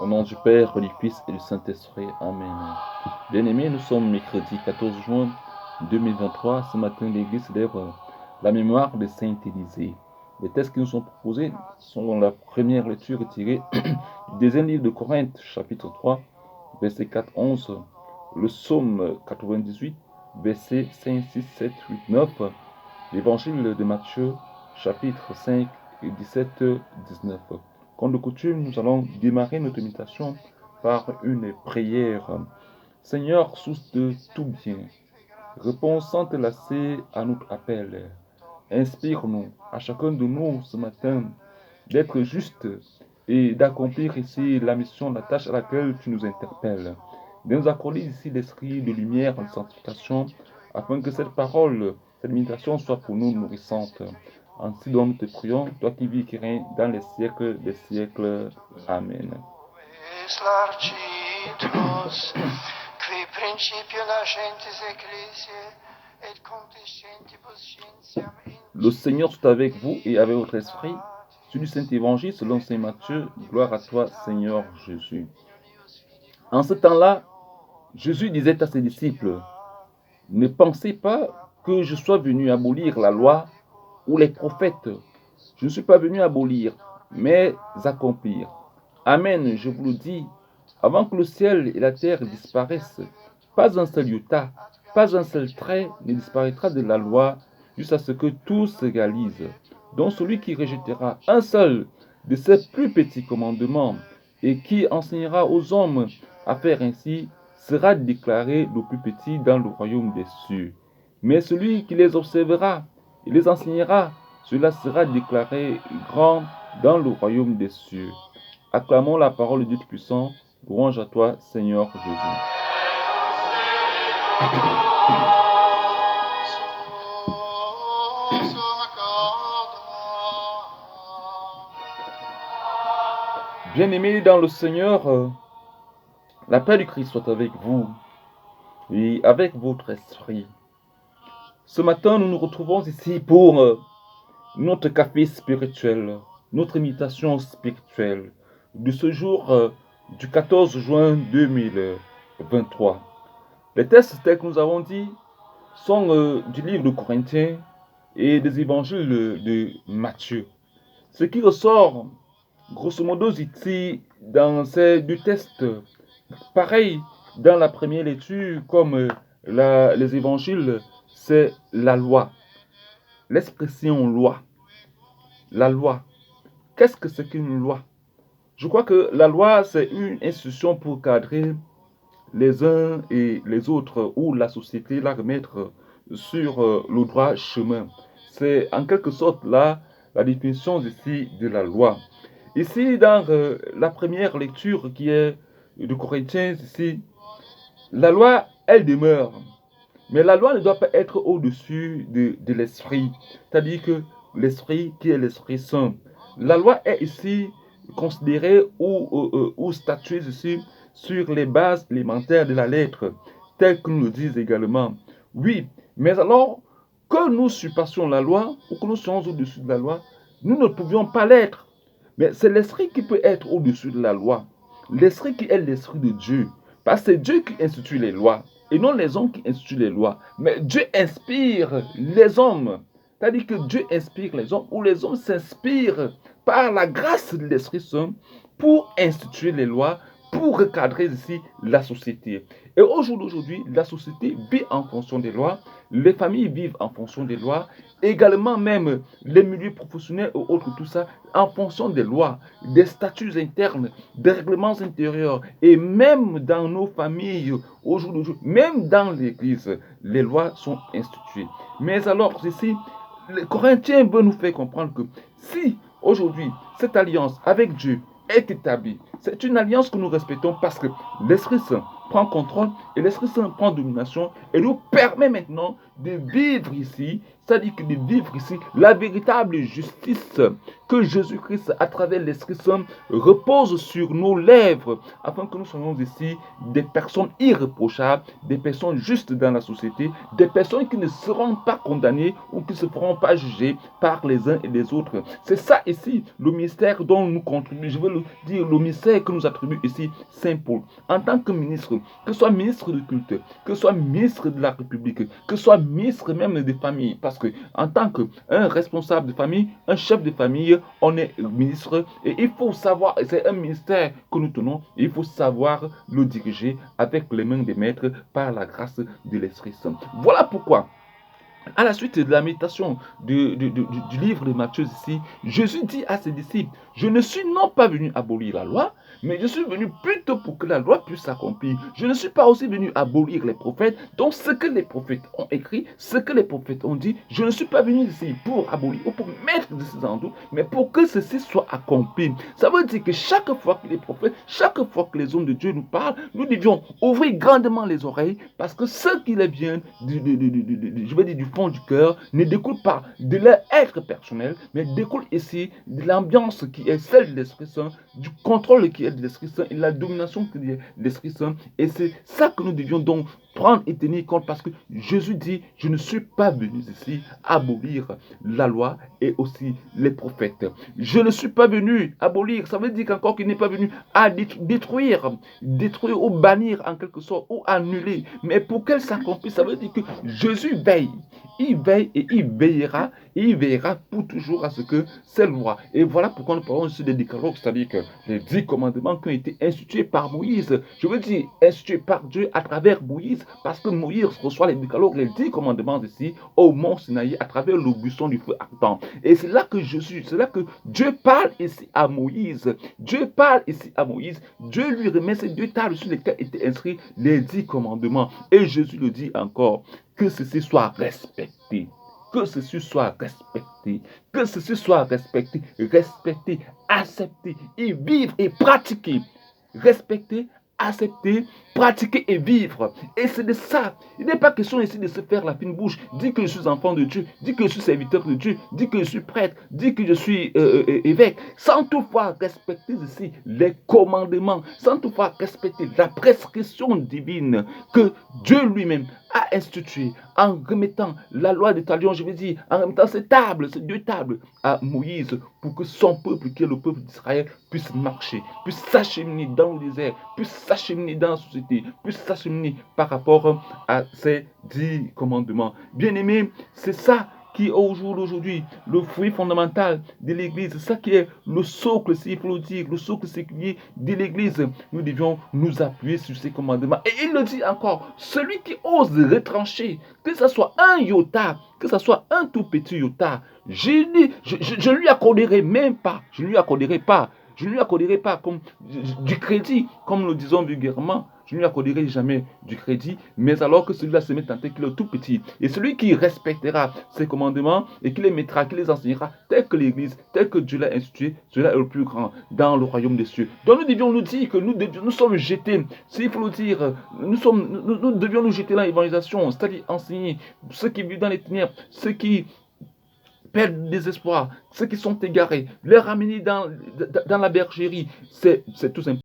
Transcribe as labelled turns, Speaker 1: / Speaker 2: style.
Speaker 1: Au nom du Père, du Fils et du Saint-Esprit. Amen. Bien-aimés, nous sommes mercredi 14 juin 2023. Ce matin, l'Église célèbre la mémoire de Saint Élisée. Les textes qui nous sont proposés sont la première lecture tirée du deuxième livre de Corinthe, chapitre 3, versets 4-11, le psaume 98, versets 5, 6, 7, 8, 9, l'évangile de Matthieu, chapitre 5, 17, 19. Comme de coutume, nous allons démarrer notre méditation par une prière. Seigneur, source de tout bien, réponds sans te lasser à notre appel. Inspire-nous, à chacun de nous ce matin, d'être juste et d'accomplir ici la mission, la tâche à laquelle tu nous interpelles. De nous accorder ici l'esprit de lumière, de sanctification, afin que cette parole, cette méditation soit pour nous nourrissante. Ainsi donc nous te prions, toi qui vis et qui règnes dans les siècles des siècles. Amen. Le Seigneur soit avec vous et avec votre esprit. Sur du Saint-Évangile selon Saint Matthieu, gloire à toi Seigneur Jésus. En ce temps-là, Jésus disait à ses disciples, ne pensez pas que je sois venu abolir la loi ou les prophètes. Je ne suis pas venu abolir, mais accomplir. Amen, je vous le dis, avant que le ciel et la terre disparaissent, pas un seul iota, pas un seul trait ne disparaîtra de la loi jusqu'à ce que tout se réalise. Donc celui qui rejettera un seul de ces plus petits commandements et qui enseignera aux hommes à faire ainsi sera déclaré le plus petit dans le royaume des cieux. Mais celui qui les observera et les enseignera, cela sera déclaré grand dans le royaume des cieux. Acclamons la parole de Dieu Tout-Puissant. Louange à toi, Seigneur Jésus. Bien-aimés dans le Seigneur, la paix du Christ soit avec vous et avec votre esprit. Ce matin, nous nous retrouvons ici pour notre café spirituel, notre méditation spirituelle de ce jour du 14 juin 2023. Les textes tels que nous avons dit sont du livre de Corinthiens et des évangiles de Matthieu. Ce qui ressort grosso modo ici dans ces deux textes, pareil dans la première lecture comme les évangiles, c'est la loi. L'expression loi. La loi. Qu'est-ce que c'est qu'une loi? Je crois que la loi, c'est une institution pour cadrer les uns et les autres ou la société, la remettre sur le droit chemin. C'est en quelque sorte là la définition ici de la loi. Ici, dans la première lecture qui est de Corinthiens, ici, la loi, elle demeure. Mais la loi ne doit pas être au-dessus de l'esprit. C'est-à-dire que l'esprit qui est l'Esprit Saint. La loi est ici considérée ou statuée ici sur les bases élémentaires de la lettre, telles que nous le disent également. Oui, mais alors que nous surpassions la loi ou que nous soyons au-dessus de la loi, nous ne pouvions pas l'être. Mais c'est l'esprit qui peut être au-dessus de la loi. L'esprit qui est l'esprit de Dieu. Parce que c'est Dieu qui institue les lois et non les hommes qui instituent les lois. Mais Dieu inspire les hommes. C'est-à-dire que Dieu inspire les hommes ou les hommes s'inspirent par la grâce de l'Esprit Saint pour instituer les lois, pour recadrer ici la société. Et au jour d'aujourd'hui, la société vit en fonction des lois, les familles vivent en fonction des lois, également même les milieux professionnels ou autres, tout ça, en fonction des lois, des statuts internes, des règlements intérieurs, et même dans nos familles, au jour d'aujourd'hui, même dans l'église, les lois sont instituées. Mais alors ici, les Corinthiens veulent nous faire comprendre que si aujourd'hui cette alliance avec Dieu est établie, c'est une alliance que nous respectons parce que l'Esprit Saint prend contrôle et l'Esprit Saint prend domination et nous permet maintenant de vivre ici c'est-à-dire que de vivre ici la véritable justice que Jésus-Christ, à travers l'Esprit Saint, repose sur nos lèvres, afin que nous soyons ici des personnes irréprochables, des personnes justes dans la société, des personnes qui ne seront pas condamnées ou qui ne se feront pas juger par les uns et les autres. C'est ça ici, le ministère dont nous contribuons, je veux le dire, le ministère que nous attribue ici Saint Paul. En tant que ministre, que ce soit ministre de culte, que ce soit ministre de la République, que ce soit ministre même des familles, parce que en tant qu'un responsable de famille, un chef de famille, on est ministre et il faut savoir, c'est un ministère que nous tenons, il faut savoir le diriger avec les mains des maîtres par la grâce de l'Esprit Saint. Voilà pourquoi, à la suite de la méditation du livre de Matthieu ici, Jésus dit à ses disciples, je ne suis non pas venu abolir la loi, mais je suis venu plutôt pour que la loi puisse s'accomplir. Je ne suis pas aussi venu abolir les prophètes. Donc ce que les prophètes ont écrit, ce que les prophètes ont dit, je ne suis pas venu ici pour abolir ou pour mettre de ces en doute, mais pour que ceci soit accompli. Ça veut dire que chaque fois que les prophètes, chaque fois que les hommes de Dieu nous parlent, nous devions ouvrir grandement les oreilles, parce que ce qui les vient je veux dire, du fond du cœur ne découle pas de leur être personnel, mais découle ici de l'ambiance qui est celle de l'Esprit Saint, du contrôle qui est de l'Esprit Saint et la domination qui est de l'Esprit Saint. Et c'est ça que nous devions donc prendre et tenir compte, parce que Jésus dit, je ne suis pas venu ici abolir la loi et aussi les prophètes. Je ne suis pas venu abolir, ça veut dire qu'encore qu'il n'est pas venu à détruire ou bannir en quelque sorte, ou annuler, mais pour qu'elle s'accomplisse, ça veut dire que Jésus veille. Il veille et il veillera pour toujours à ce que c'est loi. Et voilà pourquoi nous parlons ici des décalogues, c'est-à-dire que les 10 commandements qui ont été institués par Moïse, je veux dire institués par Dieu à travers Moïse, parce que Moïse reçoit les décalogues, les 10 commandements ici au mont Sinaï à travers le buisson du feu ardent. Et c'est là que Dieu parle ici à Moïse. Dieu parle ici à Moïse. Dieu lui remet ces 2 tables sur lesquelles étaient inscrits les 10 commandements. Et Jésus le dit encore, que ceci soit respecté. Que ceci soit respecté. Que ceci soit respecté, accepté, et vivre et pratiquer. Respecter, accepter, pratiquer et vivre. Et c'est de ça. Il n'est pas question ici de se faire la fine bouche. Dire que je suis enfant de Dieu, dire que je suis serviteur de Dieu, dire que je suis prêtre, dire que je suis évêque, sans toutefois respecter ici les commandements, sans toutefois respecter la prescription divine que Dieu lui-même a instituée en remettant la loi des talions, je veux dire, en remettant ces 2 tables à Moïse, pour que son peuple, qui est le peuple d'Israël, puisse marcher, puisse s'acheminer dans le désert, puisse s'acheminer dans la société, puisse s'acheminer par rapport à ces 10 commandements. Bien-aimés, c'est ça qui est au jour d'aujourd'hui le fruit fondamental de l'Église, c'est ça qui est le socle, s'il faut le dire, le socle séculier de l'Église. Nous devions nous appuyer sur ces commandements. Et il le dit encore, celui qui ose retrancher, que ce soit un iota, que ce soit un tout petit iota, je ne lui accorderai même pas, je ne lui accorderai pas comme du crédit, comme nous disons vulgairement. Je ne lui accorderai jamais du crédit, mais alors que celui-là se met en tête qu'il est tout petit. Et celui qui respectera ses commandements et qui les mettra, qui les enseignera, tel que l'Église, tel que Dieu l'a institué, cela est le plus grand dans le royaume des cieux. Donc nous devions nous dire que nous sommes jetés, s'il faut le dire, nous devions nous jeter dans l'évangélisation, c'est-à-dire enseigner ceux qui vivent dans les ténèbres, ceux qui perdent le désespoir, ceux qui sont égarés, les ramener dans la bergerie. C'est tout simplement